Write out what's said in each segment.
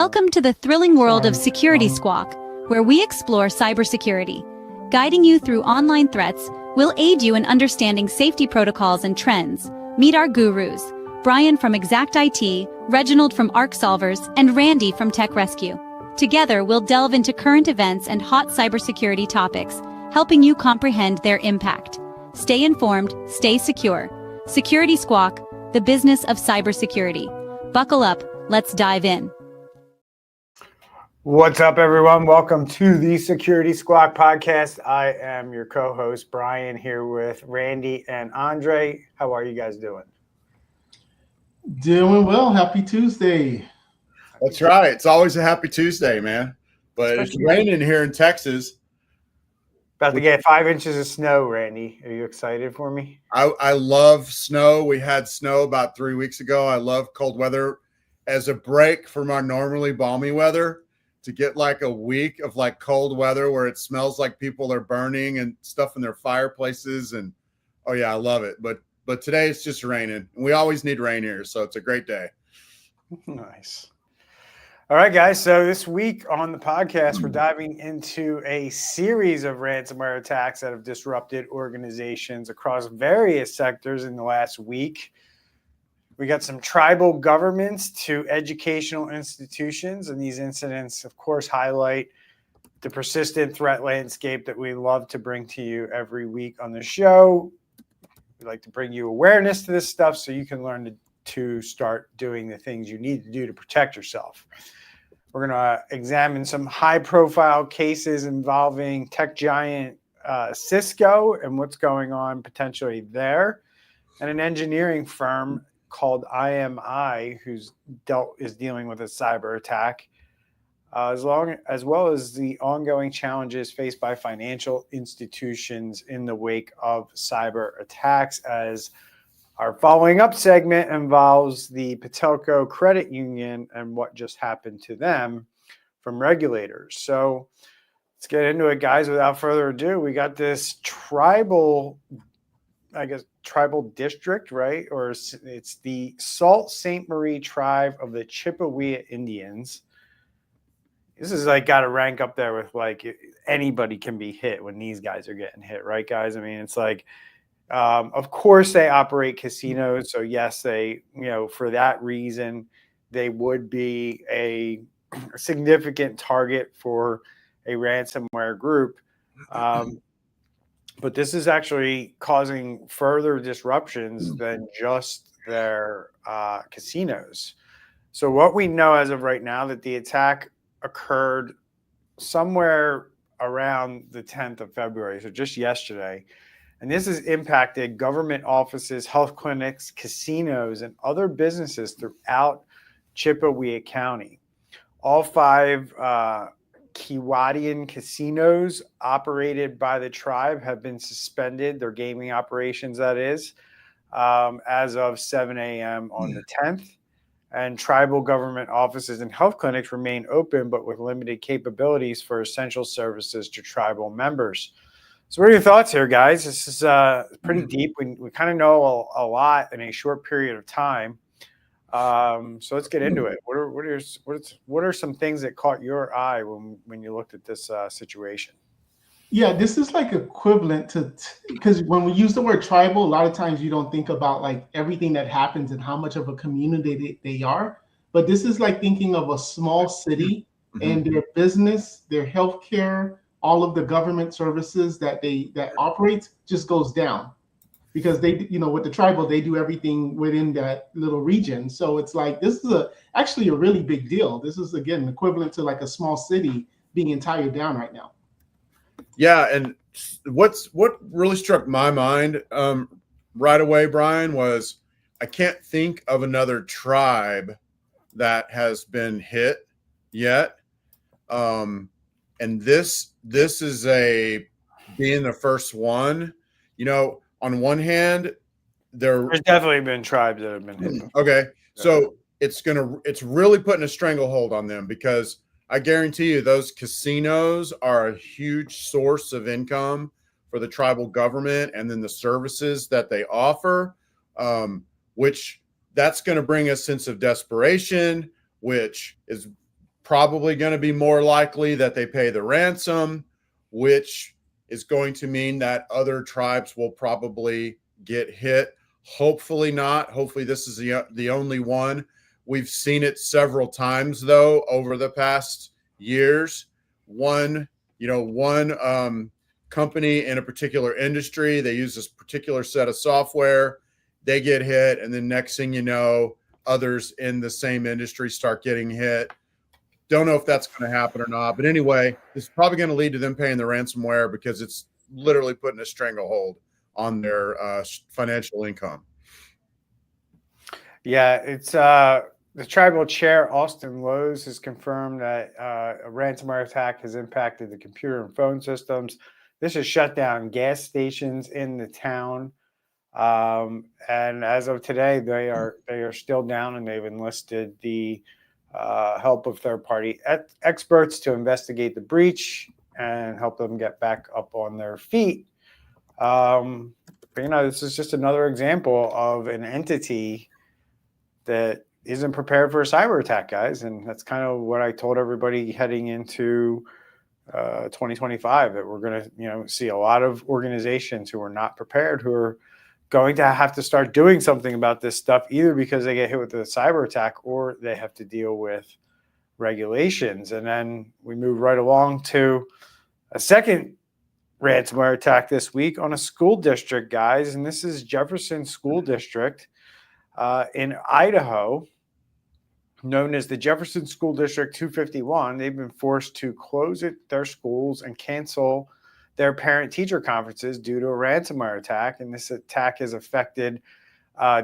Welcome to the thrilling world of Security Squawk, where we explore cybersecurity. Guiding you through online threats, we'll aid you in understanding safety protocols and trends. Meet our gurus, Bryan from Exact IT, Reginald from Arc Solvers, and Randy from Tech Rescue. Together, we'll delve into current events and hot cybersecurity topics, helping you comprehend their impact. Stay informed, stay secure. Security Squawk, the business of cybersecurity. Buckle up, let's dive in. What's up, everyone? Welcome to the Security Squawk podcast. I am your co-host, Bryan, here with Randy and Andre. How are you guys doing? Doing well. Happy Tuesday. That's right. It's always a happy Tuesday, man. But it's raining here in Texas. About to get 5 inches of snow, Randy. Are you excited for me? I love snow. We had snow about 3 weeks ago. I love cold weather as a break from our normally balmy weather. To get like a week of like cold weather where it smells like people are burning and stuff in their fireplaces. And oh yeah, I love it. But today it's just raining. We always need rain here. So it's a great day. Nice. All right, guys. So this week on the podcast, we're diving into a series of ransomware attacks that have disrupted organizations across various sectors in the last week. We got some tribal governments to educational institutions, and these incidents, of course, highlight the persistent threat landscape that we love to bring to you every week on the show. We like to bring you awareness to this stuff so you can learn to start doing the things you need to do to protect yourself. We're going to examine some high-profile cases involving tech giant Cisco and what's going on potentially there, and an engineering firm called IMI, is dealing with a cyber attack, as well as the ongoing challenges faced by financial institutions in the wake of cyber attacks, as our following up segment involves the Patelco Credit Union and what just happened to them from regulators. So let's get into it, guys. Without further ado, we got this tribal district, right? Or it's the Sault Ste. Marie Tribe of the Chippewa Indians. This is like got to rank up there with like anybody can be hit when these guys are getting hit, right, guys? I mean, it's like, of course they operate casinos. So yes, they, for that reason, they would be a significant target for a ransomware group. But this is actually causing further disruptions than just their casinos. So what we know as of right now, that the attack occurred somewhere around the 10th of February, so just yesterday. And this has impacted government offices, health clinics, casinos, and other businesses throughout Chippewa County. All five Keewatian casinos operated by the tribe have been suspended, their gaming operations, that is, as of 7 a.m. on the 10th. And tribal government offices and health clinics remain open, but with limited capabilities for essential services to tribal members. So what are your thoughts here, guys? This is pretty deep. We kind of know a lot in a short period of time. So let's get into it. What are some things that caught your eye when you looked at this situation? Yeah, this is like equivalent to, because when we use the word tribal, a lot of times you don't think about like everything that happens and how much of a community they are. But this is like thinking of a small city and their business, their healthcare, all of the government services that operates just goes down. Because they, with the tribal, they do everything within that little region. So it's like, this is actually a really big deal. This is, again, equivalent to like a small city being entirely down right now. Yeah. And what really struck my mind right away, Bryan, was I can't think of another tribe that has been hit yet. And this is being the first one, on one hand, there's definitely been tribes that have been hit. Okay. So it's really putting a stranglehold on them, because I guarantee you those casinos are a huge source of income for the tribal government, and then the services that they offer, which that's going to bring a sense of desperation, which is probably going to be more likely that they pay the ransom, which is going to mean that other tribes will probably get hit. Hopefully not. Hopefully this is the only one. We've seen it several times, though, over the past years. One company in a particular industry, they use this particular set of software, they get hit, and then next thing you know, others in the same industry start getting hit. Don't know if that's going to happen or not. But anyway, it's probably going to lead to them paying the ransomware because it's literally putting a stranglehold on their financial income. Yeah, it's the tribal chair, Austin Lowe's, has confirmed that a ransomware attack has impacted the computer and phone systems. This has shut down gas stations in the town. And as of today, they are still down, and they've enlisted the help of third-party experts to investigate the breach and help them get back up on their feet. But, this is just another example of an entity that isn't prepared for a cyber attack, guys. And that's kind of what I told everybody heading into 2025, that we're going to, see a lot of organizations who are not prepared, who are going to have to start doing something about this stuff, either because they get hit with a cyber attack or they have to deal with regulations. And then we move right along to a second ransomware attack this week on a school district, guys. And this is Jefferson School District in Idaho, known as the Jefferson School District 251. They've been forced to close their schools and cancel their parent-teacher conferences due to a ransomware attack. And this attack has affected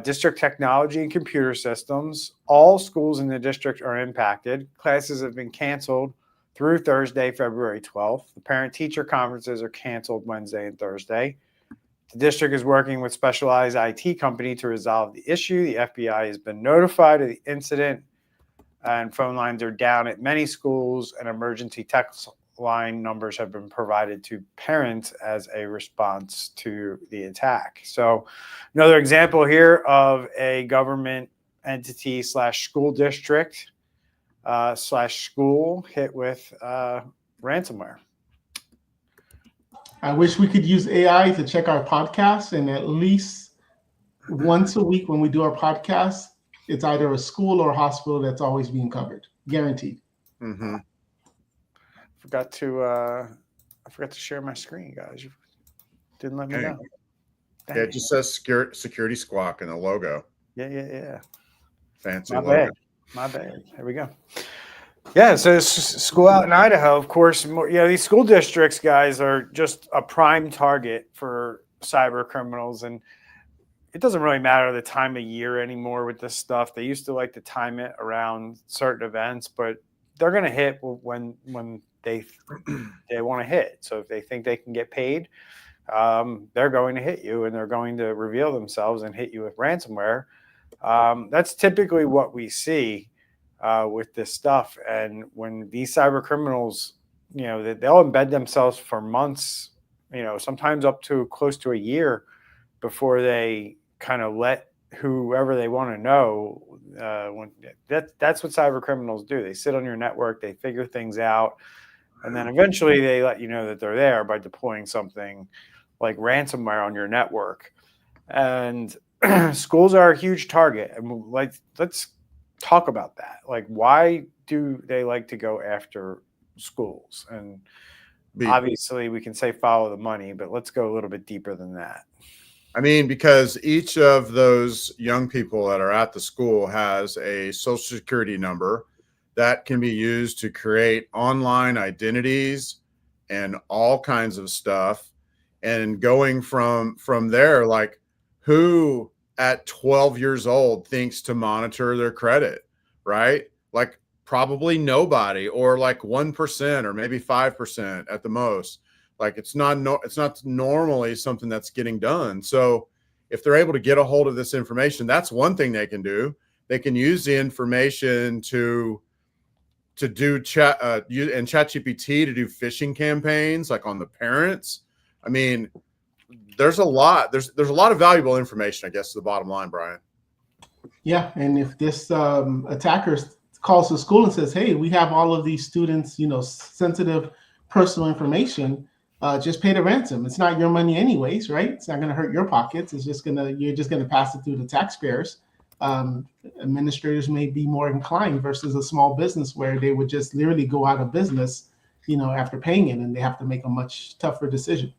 district technology and computer systems. All schools in the district are impacted. Classes have been canceled through Thursday, February 12th. The parent-teacher conferences are canceled Wednesday and Thursday. The district is working with specialized IT company to resolve the issue. The FBI has been notified of the incident, and phone lines are down at many schools, and emergency text line numbers have been provided to parents as a response to the attack. So another example here of a government entity / school district / school hit with ransomware. I wish we could use AI to check our podcasts, and at least once a week when we do our podcast, it's either a school or a hospital that's always being covered, guaranteed. Mm-hmm. I forgot to share my screen, guys. You didn't let me know. Yeah, it just says Security Squawk in the logo. Yeah. Fancy My logo. My bad. There we go. Yeah, so school out in Idaho, of course. These school districts, guys, are just a prime target for cyber criminals, and it doesn't really matter the time of year anymore with this stuff. They used to like to time it around certain events, but they're going to hit when they want to hit. So if they think they can get paid, they're going to hit you, and they're going to reveal themselves and hit you with ransomware. That's typically what we see with this stuff. And when these cyber criminals, they'll embed themselves for months, sometimes up to close to a year before they kind of let whoever they want to know. That's what cyber criminals do. They sit on your network, they figure things out, and then eventually they let you know that they're there by deploying something like ransomware on your network. And schools are a huge target. And let's talk about that. Why do they like to go after schools? And obviously we can say follow the money, but let's go a little bit deeper than that. I mean, because each of those young people that are at the school has a social security number that can be used to create online identities and all kinds of stuff. And going from there, who at 12 years old thinks to monitor their credit, right? Probably nobody, or 1% or maybe 5% at the most. It's not normally something that's getting done. So if they're able to get a hold of this information, that's one thing they can do. They can use the information to do chat and ChatGPT to do phishing campaigns on the parents. I mean, there's a lot of valuable information, I guess, is the bottom line, Brian. Yeah, and if this attacker calls the school and says, hey, we have all of these students, sensitive personal information. Just pay the ransom. It's not your money anyways, right? It's not going to hurt your pockets. You're just going to pass it through the taxpayers. Administrators may be more inclined versus a small business where they would just literally go out of business, after paying it, and they have to make a much tougher decision.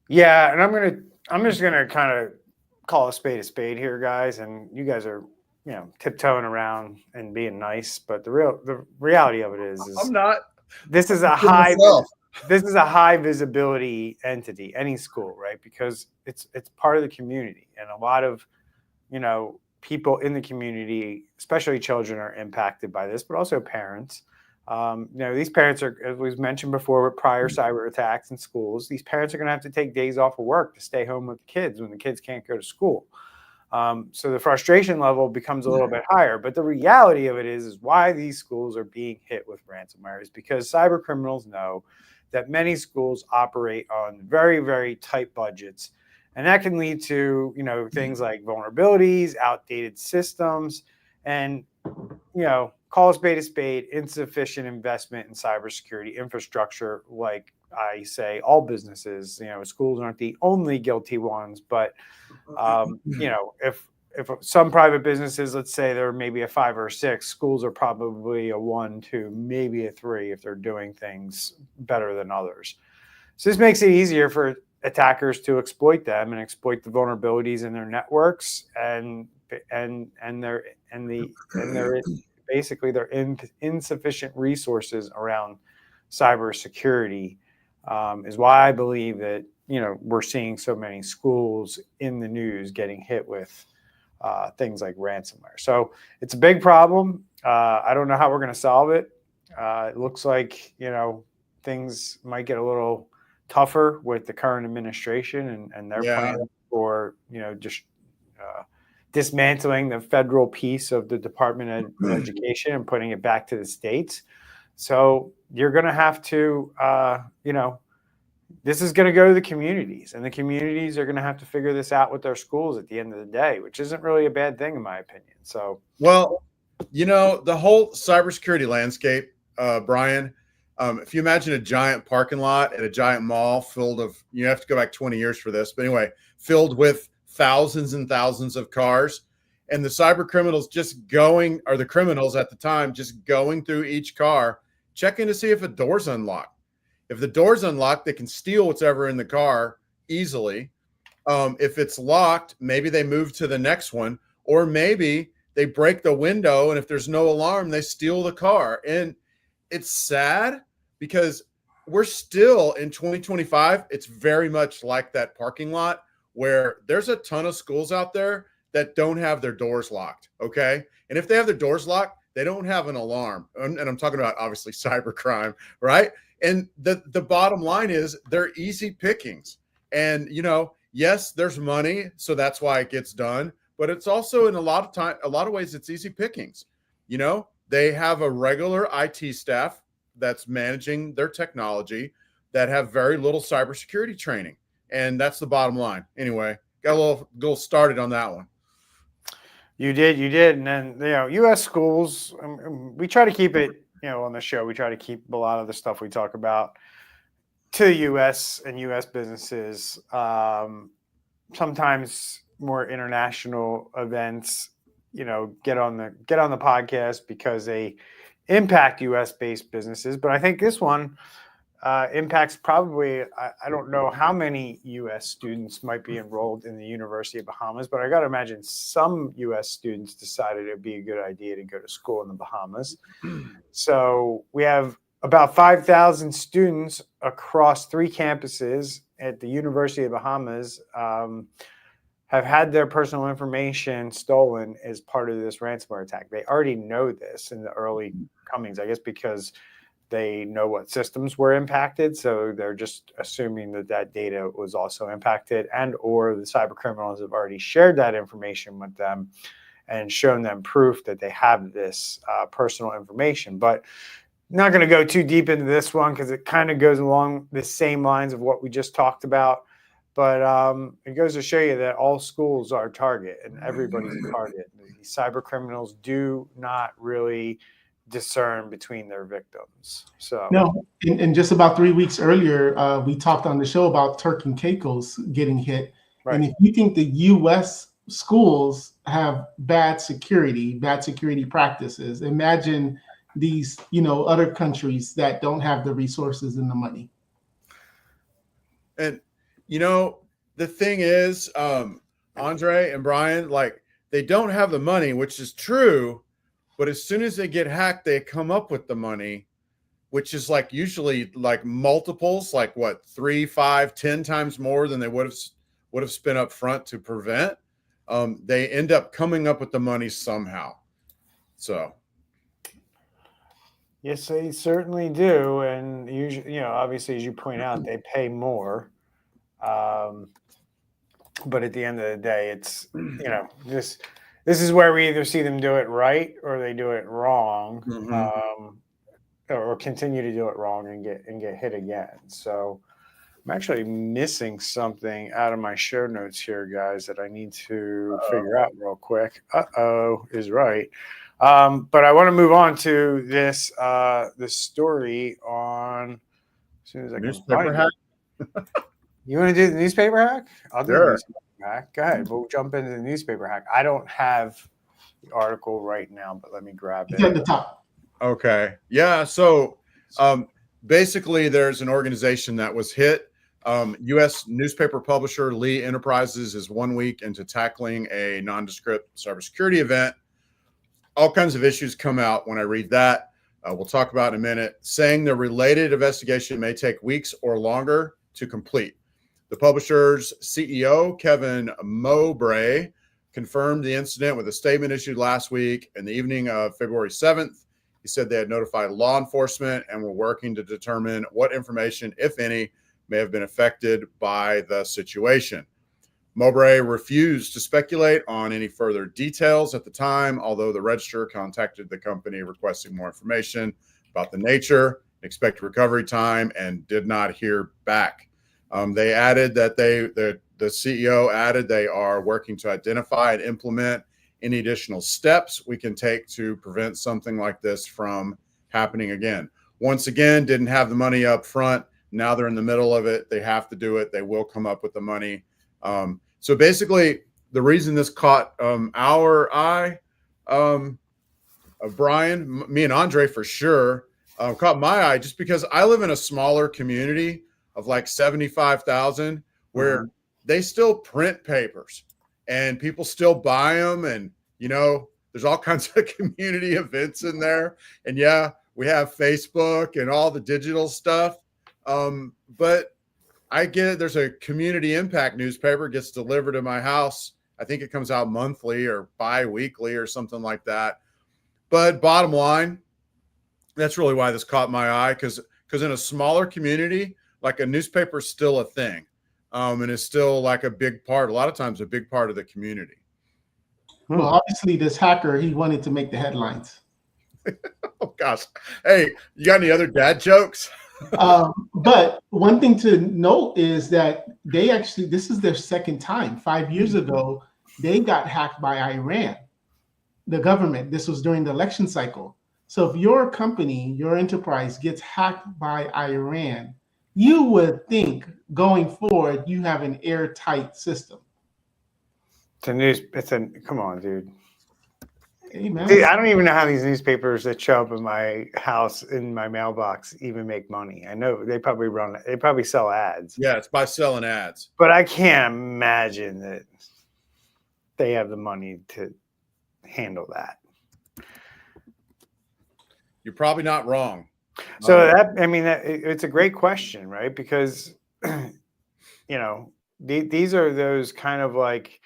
Yeah, and I'm just gonna kind of call a spade here, guys. And you guys are, tiptoeing around and being nice, but the reality of it is I'm not. This is a high visibility entity, any school, right? Because it's part of the community, and a lot of people in the community, especially children, are impacted by this, but also parents. These parents are, as we've mentioned before, with prior cyber attacks in schools, these parents are going to have to take days off of work to stay home with the kids when the kids can't go to school. So the frustration level becomes a little bit higher. But the reality of it is why these schools are being hit with ransomware is because cyber criminals know that many schools operate on very, very tight budgets. And that can lead to, things like vulnerabilities, outdated systems, and, call a spade, insufficient investment in cybersecurity infrastructure. Like I say, all businesses, schools aren't the only guilty ones, but, if some private businesses, let's say they're maybe a 5 or 6, schools are probably a 1, 2, maybe a 3 if they're doing things better than others. So this makes it easier for attackers to exploit them and exploit the vulnerabilities in their networks and their basically their insufficient resources around cybersecurity is why I believe that we're seeing so many schools in the news getting hit with things like ransomware. So it's a big problem. I don't know how we're going to solve it. It looks like things might get a little tougher with the current administration and their plan for just dismantling the federal piece of the Department of Education and putting it back to the states. So you're going to have to this is going to go to the communities, and the communities are going to have to figure this out with their schools at the end of the day, which isn't really a bad thing in my opinion. So well, the whole cybersecurity landscape, Brian, if you imagine a giant parking lot at a giant mall filled of, you have to go back 20 years for this, but anyway, filled with thousands and thousands of cars, and the cyber criminals the criminals at the time just going through each car, checking to see if a door's unlocked. If the door's unlocked, they can steal whatever in the car easily. If it's locked, maybe they move to the next one, or maybe they break the window, and if there's no alarm, they steal the car. And it's sad because we're still in 2025. It's very much like that parking lot where there's a ton of schools out there that don't have their doors locked. Okay. And if they have their doors locked, they don't have an alarm. And I'm talking about obviously cybercrime, right? And the bottom line is they're easy pickings. And, yes, there's money. So that's why it gets done. But it's also in a lot of ways, it's easy pickings. They have a regular IT staff that's managing their technology that have very little cybersecurity training. And that's the bottom line. Anyway, got a little started on that one. You did. And then, U.S. schools, we try to keep it, on the show, we try to keep a lot of the stuff we talk about to the U.S. and U.S. businesses. Sometimes more international events, get on the podcast because they impact U.S. based businesses. But I think this one impacts probably, I don't know how many U.S. students might be enrolled in the University of Bahamas, but I got to imagine some U.S. students decided it'd be a good idea to go to school in the Bahamas. So we have about 5,000 students across 3 campuses at the University of the Bahamas have had their personal information stolen as part of this ransomware attack. They already know this in the early comings, I guess, because they know what systems were impacted. So they're just assuming that data was also impacted, and or the cyber criminals have already shared that information with them and shown them proof that they have this personal information. But not going to go too deep into this one because it kind of goes along the same lines of what we just talked about. But it goes to show you that all schools are a target and everybody's a target. The cyber criminals do not really discern between their victims. So No, and just about 3 weeks earlier, we talked on the show about Turk and Caicos getting hit. right. And if you think the U.S. schools have bad security practices, imagine these, other countries that don't have the resources and the money. And the thing is, Andre and Bryan, like, they don't have the money, which is true, but as soon as they get hacked, they come up with the money, which is like usually like multiples, like what, 3, 5, 10 times more than they would have spent up front to prevent. They end up coming up with the money somehow. So yes, they certainly do. And usually, obviously, as you point out, they pay more. But at the end of the day, it's, this is where we either see them do it right or they do it wrong, or continue to do it wrong and get hit again. So I'm actually missing something out of my show notes here, guys, that I need to figure out real quick. Is right. But I want to move on to this story on, as soon as I can newspaper find hack. it. You want to do the newspaper hack? I'll do the Sure. newspaper hack. Go ahead. We'll jump into the newspaper hack. I don't have the article right now, but let me grab It's at it. the top. Okay. Yeah. So basically, there's an organization that was hit. U.S. newspaper publisher Lee Enterprises is 1 week into tackling a nondescript cybersecurity event. All kinds of issues come out when I read that. We'll talk about in a minute, saying the related investigation may take weeks or longer to complete. The publisher's CEO, Kevin Mowbray, confirmed the incident with a statement issued last week in the evening of February 7th. He said they had notified law enforcement and were working to determine what information, if any, may have been affected by the situation. Mowbray refused to speculate on any further details at the time, although the Register contacted the company requesting more information about the nature, expected recovery time, and did not hear back. They added that the CEO added they are working to identify and implement any additional steps we can take to prevent something like this from happening again. Once again, didn't have the money up front. Now they're in the middle of it. They have to do it. They will come up with the money. So basically, the reason this caught our eye, Bryan, me and Andre for sure, caught my eye just because I live in a smaller community of like 75,000 where they still print papers and people still buy them. And, there's all kinds of community events in there. And yeah, we have Facebook and all the digital stuff. But I get it. There's a community impact newspaper gets delivered to my house. I think it comes out monthly or bi-weekly or something like that. But bottom line, that's really why this caught my eye, because in a smaller community, like a newspaper is still a thing, and it's still like a big part, a lot of times a big part of the community. Well, obviously this hacker, he wanted to make the headlines. Oh gosh. Hey, you got any other dad jokes? But one thing to note is that this is their second time. 5 years ago, they got hacked by Iran, the government. This was during the election cycle. So if your company, your enterprise gets hacked by Iran, you would think going forward, you have an airtight system. Come on, dude. Hey, man. Dude, I don't even know how these newspapers that show up in my house, in my mailbox, even make money. I know they probably sell ads. Yeah, it's by selling ads. But I can't imagine that they have the money to handle that. You're probably not wrong. So it's a great question, right? Because, these are those kind of like,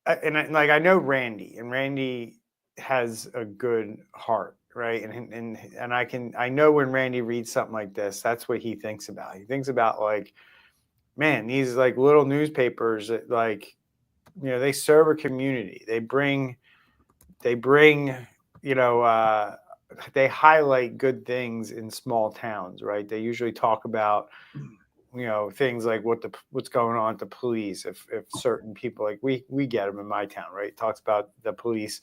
I know Randy, and Randy has a good heart, right? And I know when Randy reads something like this, that's what he thinks about. He thinks about like, man, these like little newspapers that like, they serve a community. They bring, they highlight good things in small towns, right? They usually talk about things like what's going on at the police. If certain people, like we get them in my town, right? Talks about the police,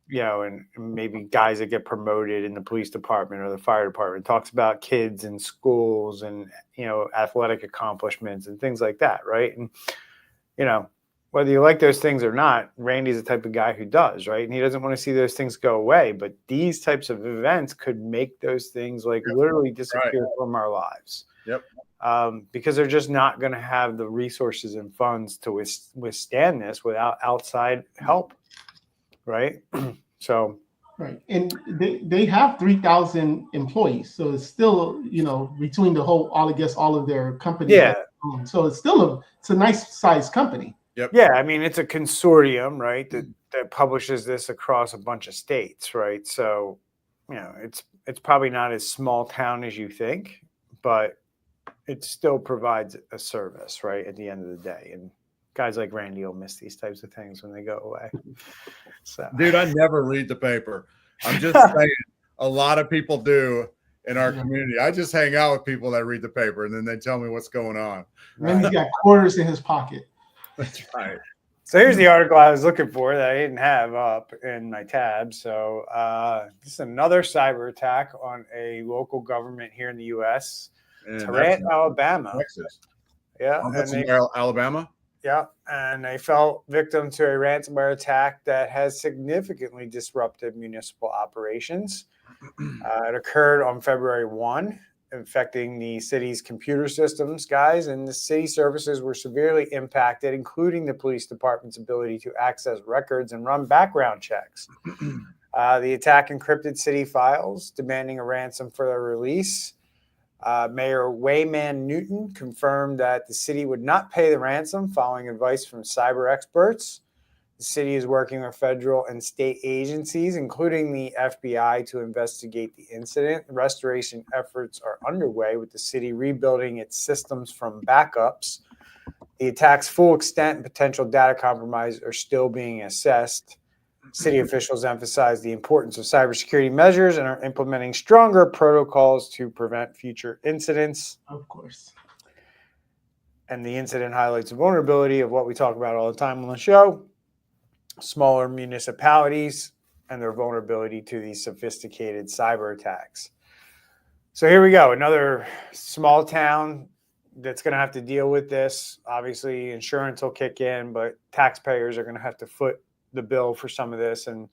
and maybe guys that get promoted in the police department or the fire department. Talks about kids in schools and athletic accomplishments and things like that, right? And whether you like those things or not, Randy's the type of guy who does, right? And he doesn't want to see those things go away. But these types of events could make those things literally disappear from our lives. Yep. Because they're just not going to have the resources and funds to withstand this without outside help, right? So. Right. And they have 3,000 employees. So it's still, between all of their companies. Yeah. So it's still a nice sized company. Yep. Yeah, I mean, it's a consortium, right, that publishes this across a bunch of states, right? So, it's probably not as small town as you think, but it still provides a service, right, at the end of the day. And guys like Randy will miss these types of things when they go away. So, dude, I never read the paper. I'm just saying, a lot of people do in our community. I just hang out with people that read the paper, and then they tell me what's going on. Randy's got quarters in his pocket. That's right. So here's the article I was looking for that I didn't have up in my tab. So this is another cyber attack on a local government here in the U.S. Tarrant, Alabama. Texas. Yeah. Oh, that's in Alabama? Yeah. And they fell victim to a ransomware attack that has significantly disrupted municipal operations. It occurred on February 1. Affecting the city's computer systems, guys, and the city services were severely impacted, including the police department's ability to access records and run background checks. The attack encrypted city files, demanding a ransom for their release. Mayor Wayman Newton confirmed that the city would not pay the ransom following advice from cyber experts. The city is working with federal and state agencies, including the FBI, to investigate the incident. Restoration efforts are underway, with the city rebuilding its systems from backups. The attack's full extent and potential data compromise are still being assessed. City officials emphasize the importance of cybersecurity measures and are implementing stronger protocols to prevent future incidents. Of course. And the incident highlights the vulnerability of what we talk about all the time on the show. Smaller municipalities and their vulnerability to these sophisticated cyber attacks. So here we go. Another small town that's going to have to deal with this. Obviously, insurance will kick in, but taxpayers are going to have to foot the bill for some of this. And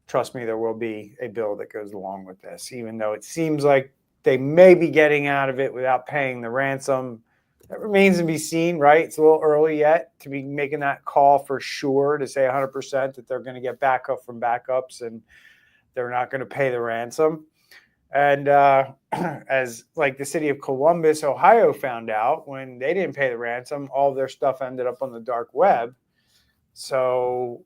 trust me, there will be a bill that goes along with this, even though it seems like they may be getting out of it without paying the ransom. That remains to be seen, right? It's a little early yet to be making that call for sure to say 100% that they're going to get backup from backups and they're not going to pay the ransom. And as like the city of Columbus, Ohio found out when they didn't pay the ransom, all of their stuff ended up on the dark web. So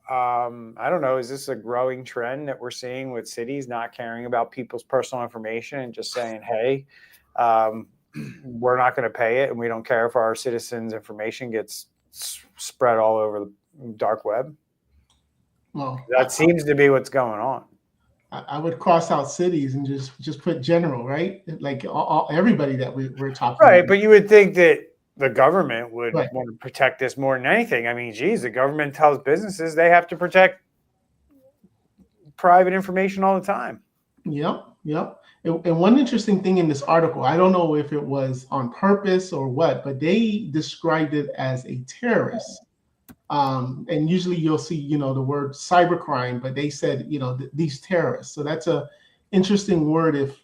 I don't know, is this a growing trend that we're seeing with cities not caring about people's personal information and just saying, hey, we're not going to pay it, and we don't care if our citizens' information gets spread all over the dark web? Well, that seems to be what's going on. I would cross out cities and just put general, right? Like everybody that we're talking right, about. But you would think that the government would want to protect this more than anything. I mean, geez, the government tells businesses they have to protect private information all the time. Yep. And one interesting thing in this article, I don't know if it was on purpose or what, but they described it as a terrorist. And usually you'll see, the word cybercrime, but they said, these terrorists. So that's a interesting word. If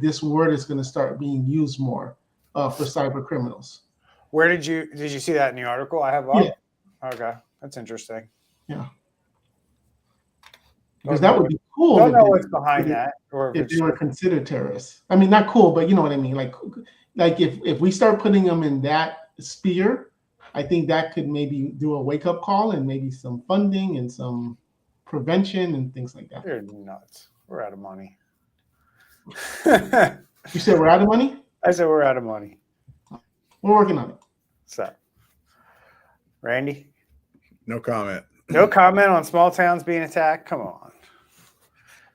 this word is going to start being used more for cyber criminals. Where did you see that in the article? I have. Yeah. Okay, that's interesting. Yeah. Because that would be cool. Don't know what's behind that, or if they were considered terrorists. I mean, not cool, but you know what I mean. Like if we start putting them in that sphere, I think that could maybe do a wake up call and maybe some funding and some prevention and things like that. You're nuts. We're out of money. You said we're out of money? I said we're out of money. We're working on it. So, Randy? No comment. No comment on small towns being attacked? Come on.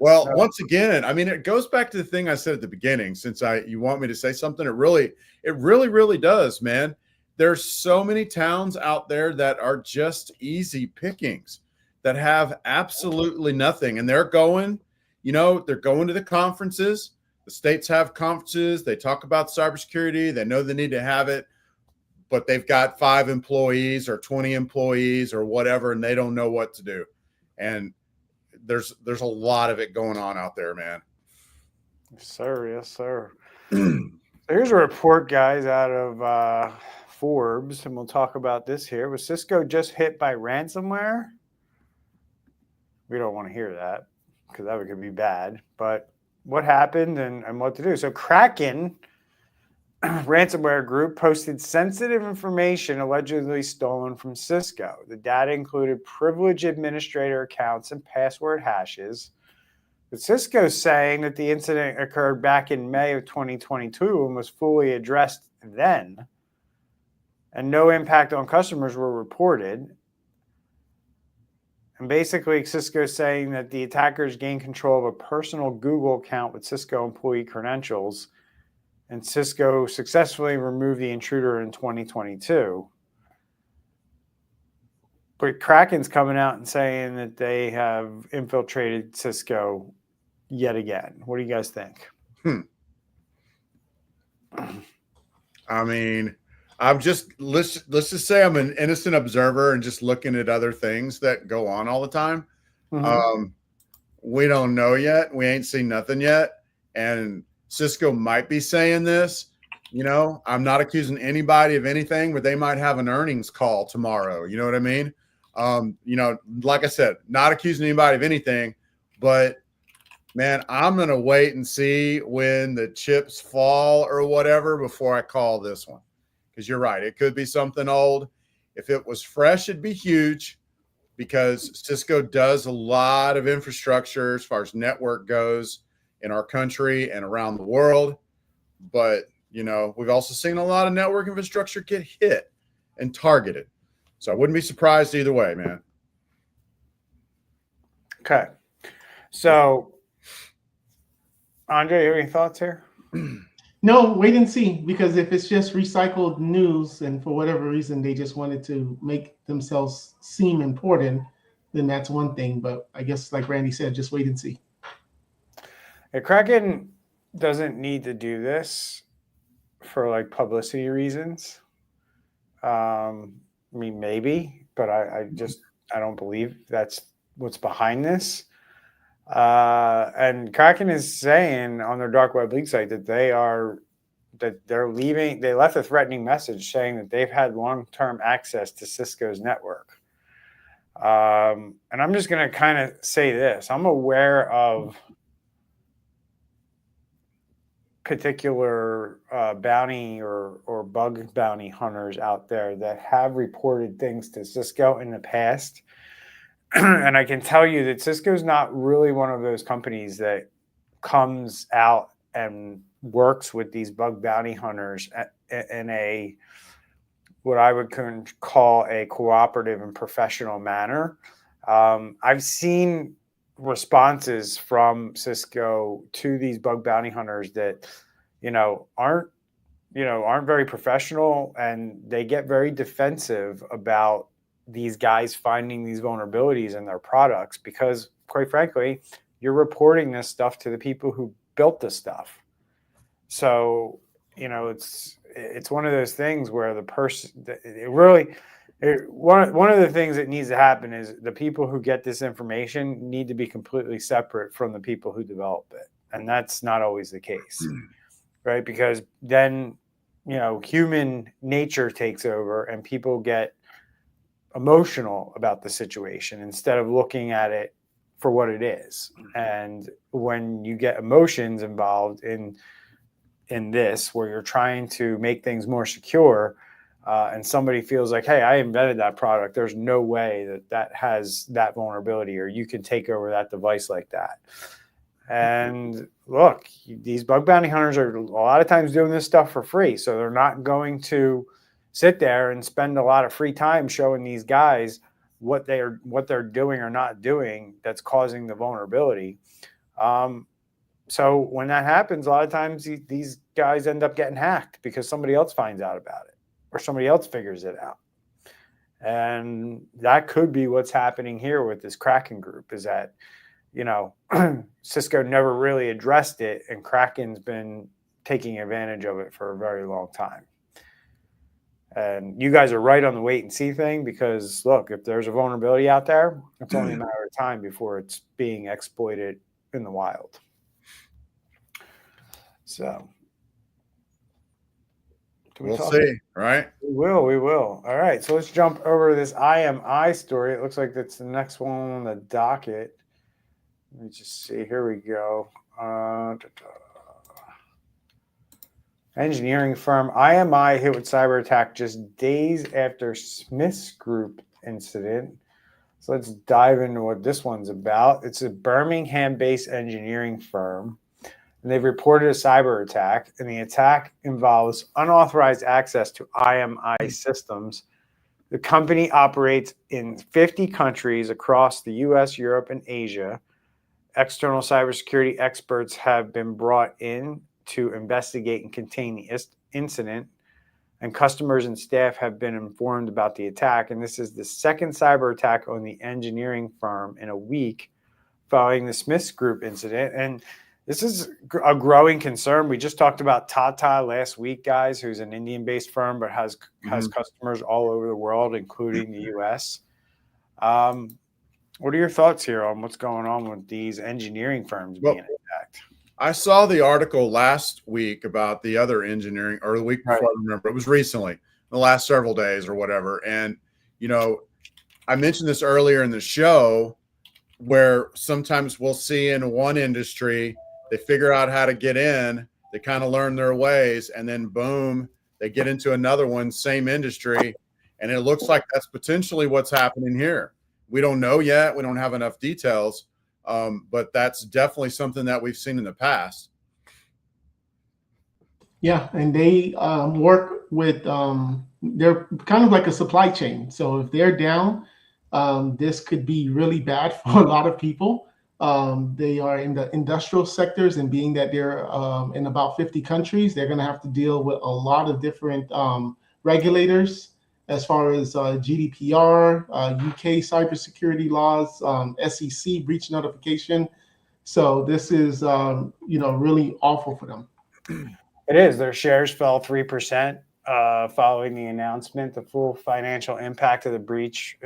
Well, once again, I mean, it goes back to the thing I said at the beginning. Since you want me to say something, it really does, man. There's so many towns out there that are just easy pickings, that have absolutely nothing, and they're going to the conferences. The states have conferences. They talk about cybersecurity. They know they need to have it, but they've got 5 employees or 20 employees or whatever, and they don't know what to do. And there's a lot of it going on out there, man. Yes, sir. Yes, sir. Here's a report, guys, out of Forbes, and we'll talk about this here. Was Cisco just hit by ransomware? We don't want to hear that because that could be bad. But what happened and what to do? So Kraken ransomware group posted sensitive information allegedly stolen from Cisco. The data included privileged administrator accounts and password hashes. But Cisco's saying that the incident occurred back in May of 2022 and was fully addressed then, and no impact on customers were reported. And basically, Cisco's saying that the attackers gained control of a personal Google account with Cisco employee credentials, and Cisco successfully removed the intruder in 2022. But Kraken's coming out and saying that they have infiltrated Cisco yet again. What do you guys think? I mean, let's just say I'm an innocent observer and just looking at other things that go on all the time. Mm-hmm. We don't know yet. We ain't seen nothing yet. And Cisco might be saying this, I'm not accusing anybody of anything, but they might have an earnings call tomorrow. You know what I mean? Like I said, not accusing anybody of anything, but man, I'm going to wait and see when the chips fall or whatever before I call this one. Because you're right. It could be something old. If it was fresh, it'd be huge, because Cisco does a lot of infrastructure as far as network goes in our country and around the world. But, we've also seen a lot of network infrastructure get hit and targeted. So I wouldn't be surprised either way, man. Okay. So, Andre, you have any thoughts here? No, wait and see, because if it's just recycled news and for whatever reason they just wanted to make themselves seem important, then that's one thing. But I guess, like Randy said, just wait and see. Kraken doesn't need to do this for publicity reasons. I mean, maybe, but I don't believe that's what's behind this. And Kraken is saying on their dark web leak site that they're leaving. They left a threatening message saying that they've had long-term access to Cisco's network. And I'm just going to kind of say this. I'm aware of particular bounty or bug bounty hunters out there that have reported things to Cisco in the past. And I can tell you that Cisco's not really one of those companies that comes out and works with these bug bounty hunters in what I would call a cooperative and professional manner. I've seen responses from Cisco to these bug bounty hunters that, aren't very professional, and they get very defensive about these guys finding these vulnerabilities in their products, because quite frankly, you're reporting this stuff to the people who built this stuff. So, it's one of those things where the person, one of the things that needs to happen is the people who get this information need to be completely separate from the people who develop it. And that's not always the case, right? Because then, human nature takes over and people get emotional about the situation instead of looking at it for what it is. And when you get emotions involved in this, where you're trying to make things more secure, and somebody feels like, hey, I invented that product, there's no way that has that vulnerability, or you can take over that device like that. And look, these bug bounty hunters are a lot of times doing this stuff for free, so they're not going to sit there and spend a lot of free time showing these guys what they're doing or not doing that's causing the vulnerability. So when that happens, a lot of times these guys end up getting hacked because somebody else finds out about it or somebody else figures it out. And that could be what's happening here with this Kraken group, is that, Cisco never really addressed it, and Kraken's been taking advantage of it for a very long time. And you guys are right on the wait and see thing, because look, if there's a vulnerability out there, it's only a matter of time before it's being exploited in the wild. So we'll see, right? We will. All right. So let's jump over to this IMI story. It looks like that's the next one on the docket. Let me just see. Here we go. Engineering firm IMI hit with cyber attack just days after Smith's Group incident. So let's dive into what this one's about. It's a Birmingham-based engineering firm, and they've reported a cyber attack, and the attack involves unauthorized access to IMI systems. The company operates in 50 countries across the US, Europe, and Asia. External cybersecurity experts have been brought in to investigate and contain the incident, and customers and staff have been informed about the attack. And this is the second cyber attack on the engineering firm in a week following the Smiths Group incident. And this is a growing concern. We just talked about Tata last week, guys, who's an Indian-based firm but has customers all over the world, including the U.S. What are your thoughts here on what's going on with these engineering firms being attacked? I saw the article last week about the other engineering, or the week before, I remember. It was recently, the last several days or whatever. And, I mentioned this earlier in the show, where sometimes we'll see in one industry, they figure out how to get in, they kind of learn their ways, and then boom, they get into another one, same industry. And it looks like that's potentially what's happening here. We don't know yet. We don't have enough details. But that's definitely something that we've seen in the past. Yeah, and they work with, they're kind of like a supply chain. So if they're down, this could be really bad for a lot of people. They are in the industrial sectors, and being that they're in about 50 countries, they're going to have to deal with a lot of different regulators as far as GDPR, UK cybersecurity laws, SEC breach notification. So this is, really awful for them. It is. Their shares fell 3% following the announcement. The full financial impact of the breach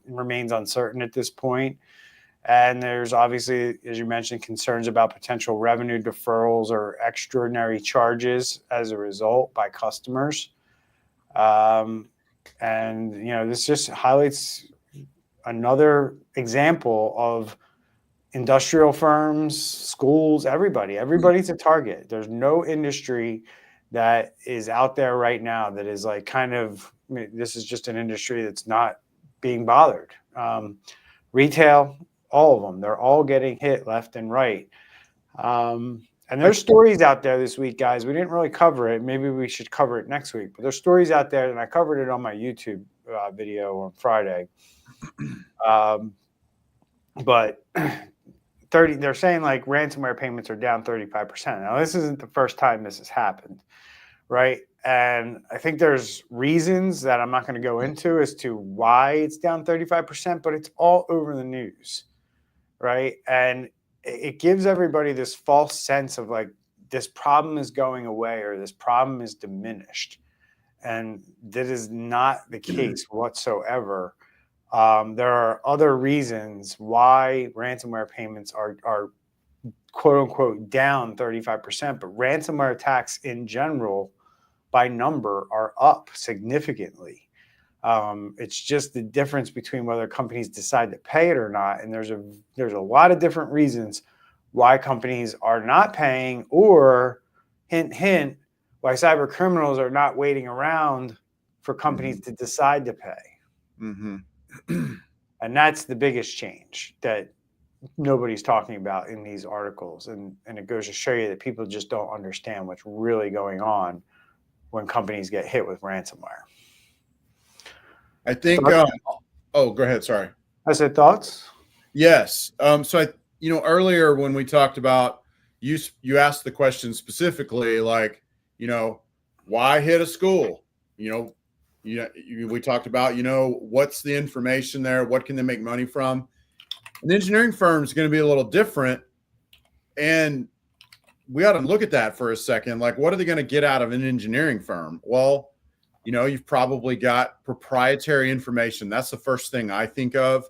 remains uncertain at this point. And there's obviously, as you mentioned, concerns about potential revenue deferrals or extraordinary charges as a result by customers. And, this just highlights another example of industrial firms, schools, everybody's a target. There's no industry that is out there right now that is like this is just an industry that's not being bothered. Retail, all of them, they're all getting hit left and right. And there's stories out there this week, guys. We didn't really cover it. Maybe we should cover it next week. But there's stories out there, and I covered it on my YouTube video on Friday. But they're saying like ransomware payments are down 35%. Now, this isn't the first time this has happened, right? And I think there's reasons that I'm not going to go into as to why it's down 35%, but it's all over the news, right? And it gives everybody this false sense of like this problem is going away or this problem is diminished. And that is not the case whatsoever. There are other reasons why ransomware payments are quote unquote down 35%, but ransomware attacks in general by number are up significantly. It's just the difference between whether companies decide to pay it or not. And there's a lot of different reasons why companies are not paying, or hint, hint, why cyber criminals are not waiting around for companies to decide to pay. Mm-hmm. And that's the biggest change that nobody's talking about in these articles. And it goes to show you that people just don't understand what's really going on when companies get hit with ransomware. I think, go ahead. Sorry. I said thoughts? Yes. So earlier when we talked about, you asked the question specifically, like, why hit a school? We talked about, what's the information there? What can they make money from? An engineering firm is going to be a little different. And we ought to look at that for a second. Like, what are they going to get out of an engineering firm? Well, you've probably got proprietary information. That's the first thing I think of.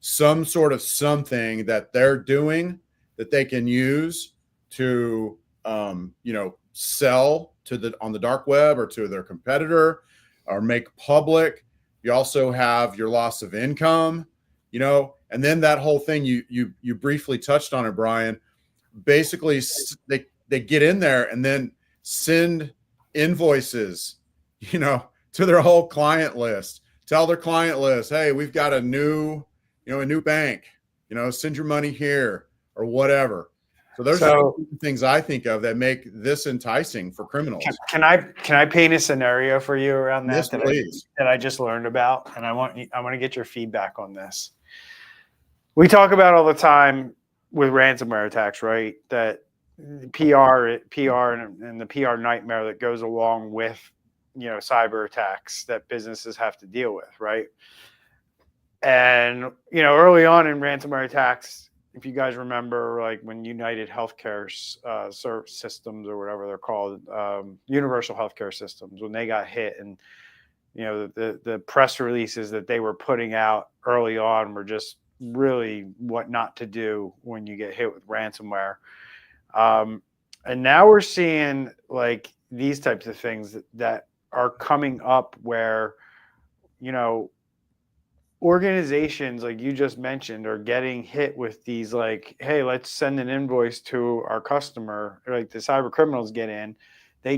Some sort of something that they're doing that they can use to, sell on the dark web or to their competitor or make public. You also have your loss of income, and then that whole thing you briefly touched on it, Bryan. Basically, they get in there and then send invoices, to their whole client list. Tell their client list, hey, we've got a new bank, send your money here or whatever. So those are things I think of that make this enticing for criminals. Can I paint a scenario for you around that? Yes, please. That I just learned about, and I want to get your feedback on this. We talk about all the time with ransomware attacks, right? That PR and the PR nightmare that goes along with, cyber attacks that businesses have to deal with, right? And, early on in ransomware attacks, if you guys remember, like when United Healthcare systems or whatever they're called, universal healthcare systems, when they got hit, and, the press releases that they were putting out early on were just really what not to do when you get hit with ransomware. And now we're seeing like these types of things that are coming up where, organizations like you just mentioned are getting hit with these, like, hey, let's send an invoice to our customer. Like the cyber criminals get in, they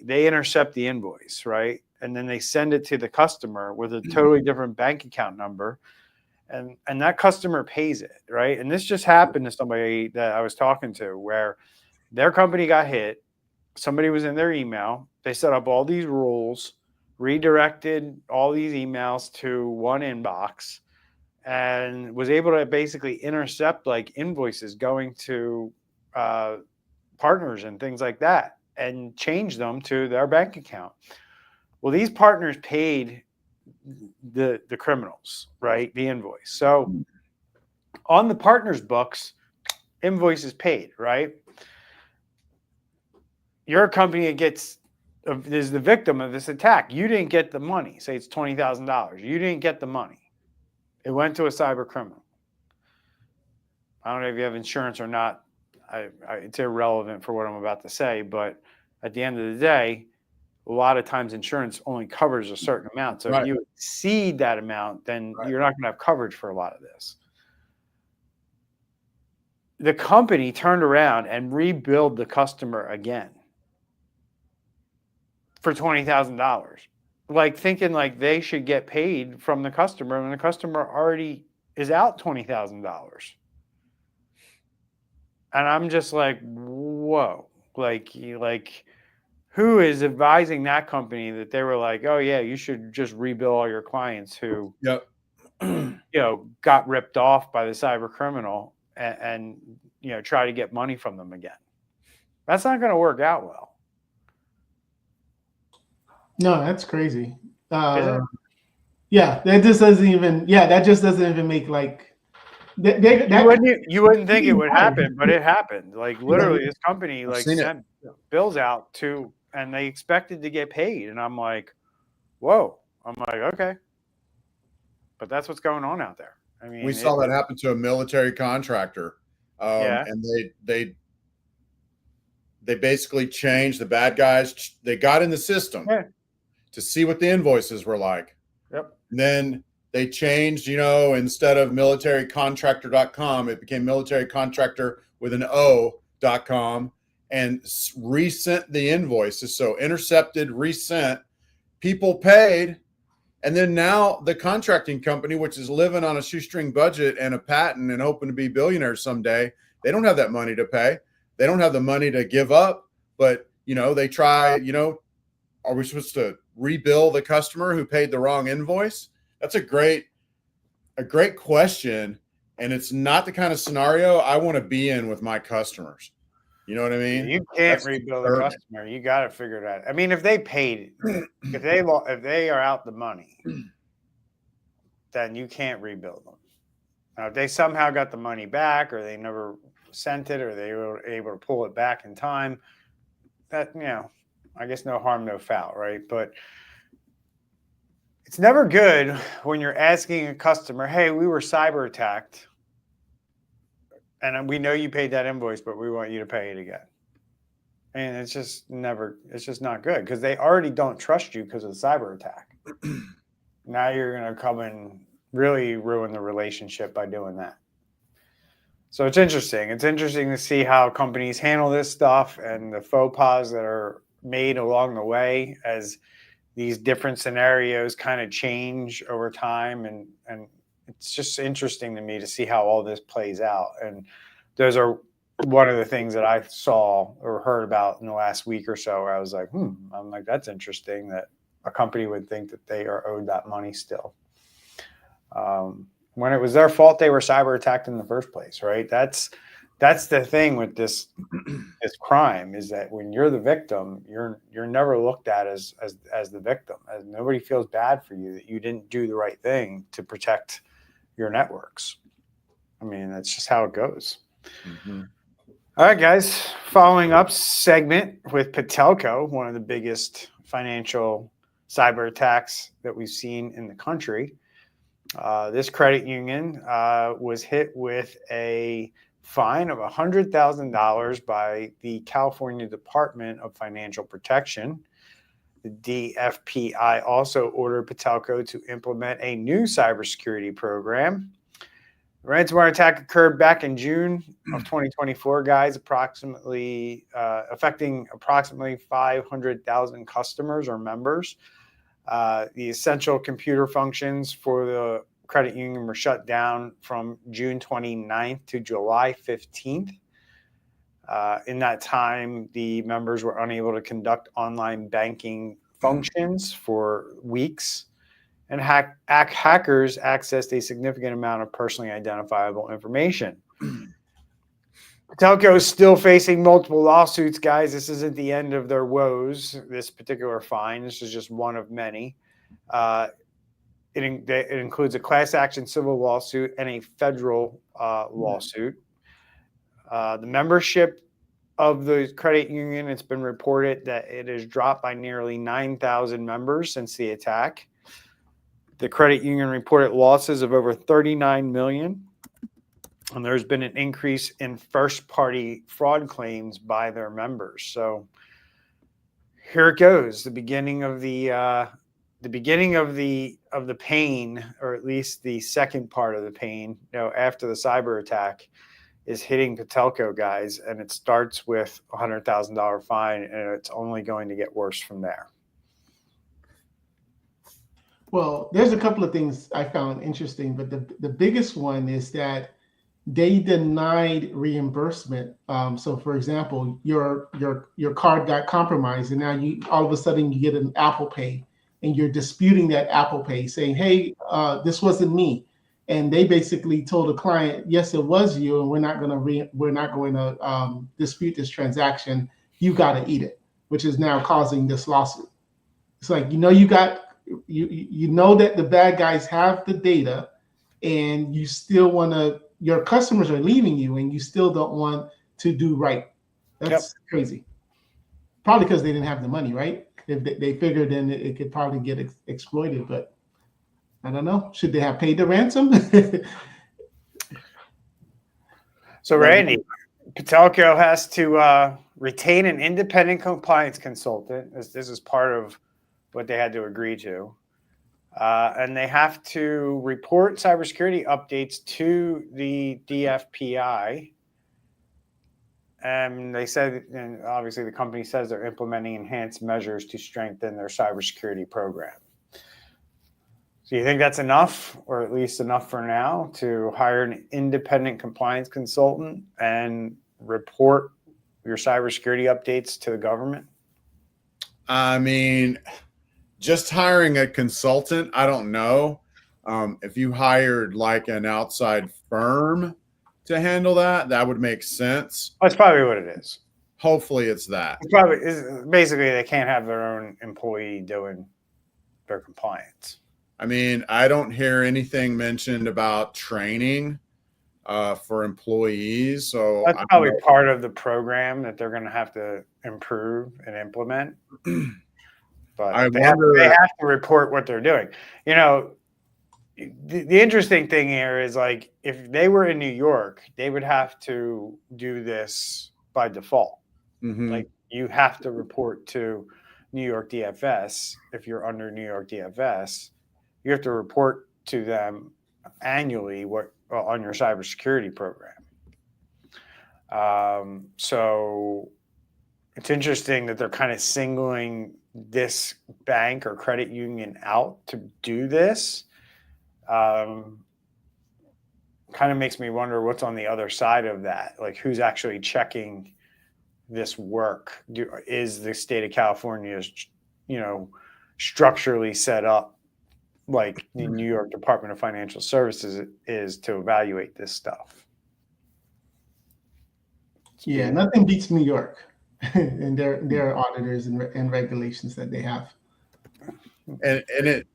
intercept the invoice, right? And then they send it to the customer with a totally different bank account number. And that customer pays it, right? And this just happened to somebody that I was talking to where their company got hit. Somebody was in their email. They set up all these rules, redirected all these emails to one inbox, and was able to basically intercept like invoices going to partners and things like that and change them to their bank account. Well, these partners paid the criminals, right? The invoice. So on the partners' books, invoice is paid, right? You're a company that is the victim of this attack. You didn't get the money. Say it's $20,000. You didn't get the money. It went to a cyber criminal. I don't know if you have insurance or not. It's irrelevant for what I'm about to say, but at the end of the day, a lot of times insurance only covers a certain amount. So if you exceed that amount, then you're not going to have coverage for a lot of this. The company turned around and rebilled the customer again for $20,000, like thinking like they should get paid from the customer when the customer already is out $20,000. And I'm just like, whoa, like who is advising that company that they were like, oh yeah, you should just rebill all your clients who, got ripped off by the cyber criminal and try to get money from them again. That's not going to work out well. No, that's crazy. Yeah, that just doesn't even make like you wouldn't think it would happen, but it happened. Like literally, this company sent bills out to, and they expected to get paid, and I'm like, whoa. I'm like, okay, but that's what's going on out there. I mean, we saw that happen to a military contractor, and they basically changed the bad guys. They got in the system to see what the invoices were like. Yep. And then they changed, instead of militarycontractor.com, it became militarycontractor with an O.com, and resent the invoices. So intercepted, resent, people paid. And then now the contracting company, which is living on a shoestring budget and a patent and hoping to be billionaires someday, they don't have that money to pay. They don't have the money to give up, but, they try, are we supposed to rebill the customer who paid the wrong invoice? That's a great question. And it's not the kind of scenario I want to be in with my customers. You know what I mean? You can't rebuild a customer. You got to figure it out. I mean, if they paid, if they are out the money, then you can't rebuild them. Now, if they somehow got the money back, or they never sent it, or they were able to pull it back in time, that, I guess no harm, no foul, right? But it's never good when you're asking a customer, hey, we were cyber attacked, and we know you paid that invoice, but we want you to pay it again. And it's just not good, because they already don't trust you because of the cyber attack. Now you're going to come and really ruin the relationship by doing that. So it's interesting. It's interesting to see how companies handle this stuff and the faux pas that are made along the way as these different scenarios kind of change over time. And it's just interesting to me to see how all this plays out. And those are one of the things that I saw or heard about in the last week or so, where I was like, I'm like, that's interesting that a company would think that they are owed that money still. When it was their fault, they were cyber attacked in the first place, right? That's the thing with this crime, is that when you're the victim, you're never looked at as the victim. As nobody feels bad for you that you didn't do the right thing to protect your networks. I mean, that's just how it goes. Mm-hmm. All right, guys. Following up segment with Patelco, one of the biggest financial cyber attacks that we've seen in the country. This credit union was hit with a fine of $100,000 by the California Department of Financial Protection. The DFPI also ordered Patelco to implement a new cybersecurity program. The ransomware attack occurred back in June of 2024, guys, affecting approximately 500,000 customers or members. The essential computer functions for the credit union were shut down from June 29th to July 15th. In that time, the members were unable to conduct online banking functions for weeks, and hackers accessed a significant amount of personally identifiable information. Patelco is still facing multiple lawsuits, guys. This isn't the end of their woes, this particular fine. This is just one of many. It includes a class action civil lawsuit and a federal lawsuit. The membership of the credit union, it's been reported that it has dropped by nearly 9,000 members since the attack. The credit union reported losses of over $39 million. And there's been an increase in first-party fraud claims by their members. So here it goes, the beginning of the pain, or at least the second part of the pain. After the cyber attack, is hitting Patelco, guys, and it starts with a $100,000 fine, and it's only going to get worse from there. Well, there's a couple of things I found interesting, but the biggest one is that they denied reimbursement. So, for example, your card got compromised, and now you all of a sudden you get an Apple Pay, and you're disputing that Apple Pay, saying, "Hey, this wasn't me," and they basically told the client, "Yes, it was you, and we're not going to dispute this transaction. You got to eat it," which is now causing this lawsuit. It's like you know that the bad guys have the data, and you still want to. Your customers are leaving you, and you still don't want to do right. That's crazy. Probably because they didn't have the money, right? If they figured then it could probably get exploited, but I don't know. Should they have paid the ransom? So, Randy, Patelco has to retain an independent compliance consultant. This is part of what they had to agree to. And they have to report cybersecurity updates to the DFPI. And they said, and obviously the company says they're implementing enhanced measures to strengthen their cybersecurity program. So you think that's enough, or at least enough for now, to hire an independent compliance consultant and report your cybersecurity updates to the government? I mean, just hiring a consultant, I don't know. If you hired like an outside firm to handle that, that would make sense. That's probably what it is. Hopefully it's that. It's probably basically they can't have their own employee doing their compliance. I mean, I don't hear anything mentioned about training for employees. So that's probably part of the program that they're going to have to improve and implement. But they have to report what they're doing. You know, the interesting thing here is, like, if they were in New York, they would have to do this by default. Mm-hmm. Like, you have to report to New York DFS. If you're under New York DFS, you have to report to them annually on your cybersecurity program. So it's interesting that they're kind of singling this bank or credit union out to do this. Kind of makes me wonder what's on the other side of that. Like, who's actually checking this work? Is the state of California, structurally set up like the New York Department of Financial Services is to evaluate this stuff? Yeah, nothing beats New York and their auditors and regulations that they have. And it,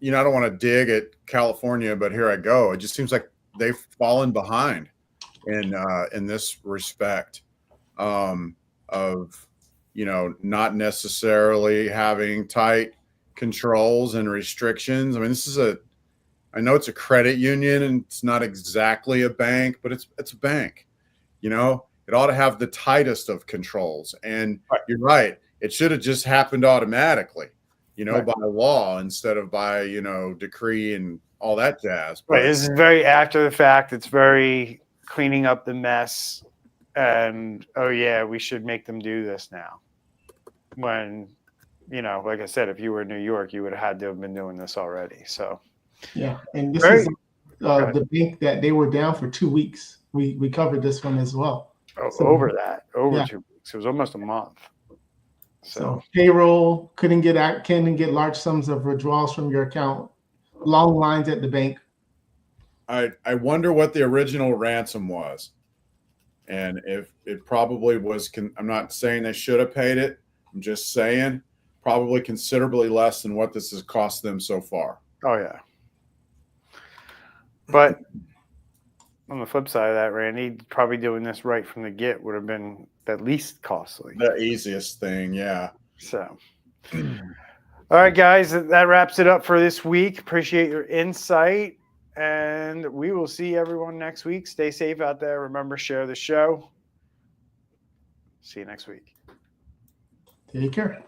I don't want to dig at California, but here I go. It just seems like they've fallen behind in this respect of not necessarily having tight controls and restrictions. I mean, I know it's a credit union and it's not exactly a bank, but it's a bank. It ought to have the tightest of controls. And You're right. It should have just happened automatically, by law instead of by, decree and all that jazz. But this is very after the fact. It's very cleaning up the mess. And, we should make them do this now. When, like I said, if you were in New York, you would have had to have been doing this already. So, yeah. And this is the bank that they were down for 2 weeks. We covered this one as well. Over 2 weeks. It was almost a month. So payroll couldn't get large sums of withdrawals from your account. Long lines at the bank. I wonder what the original ransom was. And if it probably was, I'm not saying they should have paid it. I'm just saying probably considerably less than what this has cost them so far. Oh, yeah. But on the flip side of that, Randy, probably doing this right from the get would have been at least costly. The easiest thing, yeah. So, all right, guys, that wraps it up for this week. Appreciate your insight. And we will see everyone next week. Stay safe out there. Remember, share the show. See you next week. Take care.